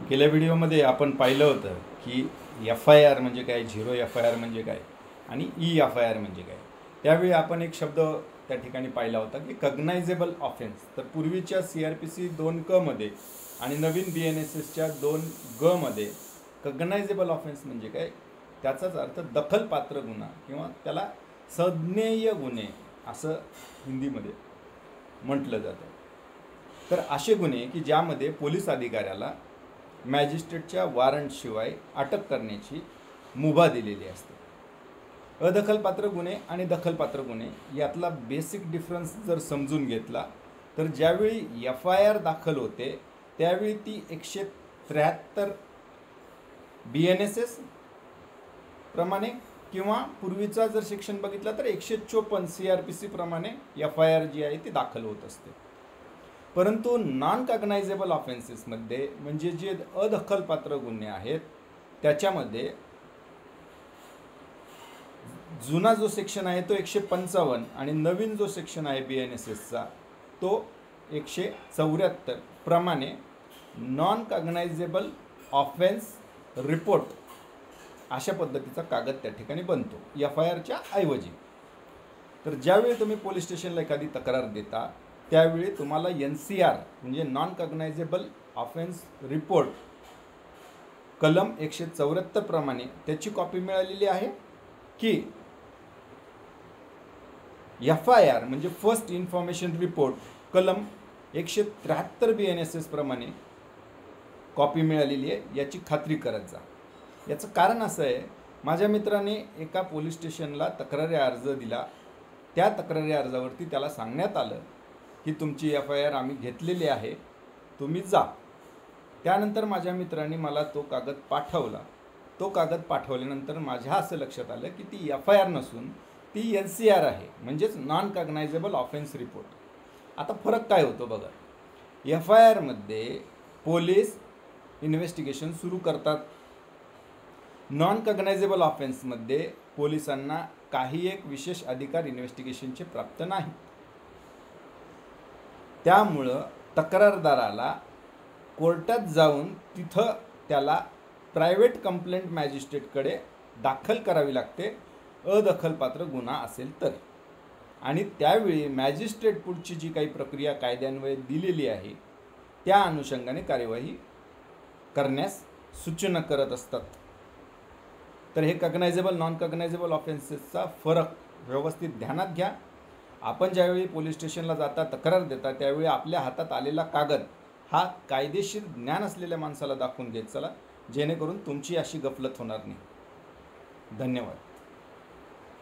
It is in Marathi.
गेल्या व्हिडिओमध्ये आपण पाहिलं होतं की FIR म्हणजे काय, 0 FIR म्हणजे काय आणि EFIR म्हणजे काय. त्यावेळी आपण एक शब्द त्या ठिकाणी पाहिला होता की कग्नायझेबल ऑफेन्स. तर पूर्वीच्या CRPC 2 मध्ये आणि नवीन BNSSच्या 2 मध्ये कग्नायझेबल ऑफेन्स म्हणजे काय, त्याचाच अर्थ दखलपात्र गुन्हा किंवा त्याला संज्ञेय गुन्हे असं हिंदीमध्ये म्हटलं जातं. तर असे गुन्हे की ज्यामध्ये पोलीस अधिकाऱ्याला मॅजिस्ट्रेटच्या वॉरंटशिवाय अटक करण्याची मुभा दिलेली असते. अदखलपात्र गुन्हे आणि दखलपात्र गुन्हे यातला बेसिक डिफरन्स जर समजून घेतला तर ज्यावेळी FIR दाखल होते त्यावेळी ती 173 BNSS प्रमाणे किंवा पूर्वीचा जर सेक्शन बघितला तर 154 CRPC प्रमाणे FIR जी आहे ती दाखल होत असते. परंतु नॉन कग्नायझेबल ऑफेन्सेसमध्ये म्हणजे जे अदखलपात्र गुन्हे आहेत त्याच्यामध्ये जुना जो सेक्शन आहे तो 155 आणि नवीन जो सेक्शन आहे BNSSचा तो 174 प्रमाणे नॉन कग्नायझेबल ऑफेन्स रिपोर्ट अशा पद्धतीचा कागद त्या ठिकाणी बनतो FIRच्या ऐवजी. तर ज्यावेळी तुम्ही पोलीस स्टेशनला एखादी तक्रार देता त्यावेळी तुम्हाला NCR म्हणजे नॉन कग्नायझेबल ऑफेन्स रिपोर्ट कलम 174 प्रमाणे त्याची कॉपी मिळालेली आहे की FIR म्हणजे फर्स्ट इन्फॉर्मेशन रिपोर्ट कलम 173 BNSS प्रमाणे कॉपी मिळालेली आहे याची खात्री करत जा. याचं कारण असं आहे, माझ्या मित्राने एका पोलीस स्टेशनला तक्रारी अर्ज दिला. त्या तक्रारी अर्जावरती त्याला सांगण्यात आलं की तुमची FIR आम्ही घेतलेली आहे, तुम्ही जा. त्यानंतर माझ्या मित्राने मला तो कागद पाठवला. तो कागद पाठवल्यानंतर माझ्या असं लक्षात आलं की ती FIR नसून ती NCR आहे, म्हणजेच नॉन कग्नायझेबल ऑफेन्स रिपोर्ट. आता फरक काय होतो बघा. FIR मध्ये पोलीस इन्व्हेस्टिगेशन सुरू करतात. नॉन कग्नायझेबल ऑफेन्समध्ये पोलिसांना काही एक विशेष अधिकार इन्व्हेस्टिगेशनचे प्राप्त नाही. त्यामुळं तक्रारदाराला कोर्टात जाऊन तिथं त्याला प्रायव्हेट कंप्लेंट मॅजिस्ट्रेटकडे दाखल करावी लागते अदखलपात्र गुन्हा असेल तर. आणि त्यावेळी मॅजिस्ट्रेट पुढची जी काही प्रक्रिया कायद्यान्वये दिलेली आहे त्या अनुषंगाने कार्यवाही करण्यास सूचना करत असतात. तर हे कग्नायझेबल नॉन कग्नायझेबल ऑफेन्सेसचा फरक व्यवस्थित ध्यानात घ्या. आपण ज्यावेळी पोलीस स्टेशनला जाता तक्रार देता त्यावेळी आपल्या हातात आलेला कागद हा कायदेशीर ज्ञान असलेल्या माणसाला दाखवून घेत चला, जेणेकरून तुमची अशी गफलत होणार नाही. धन्यवाद.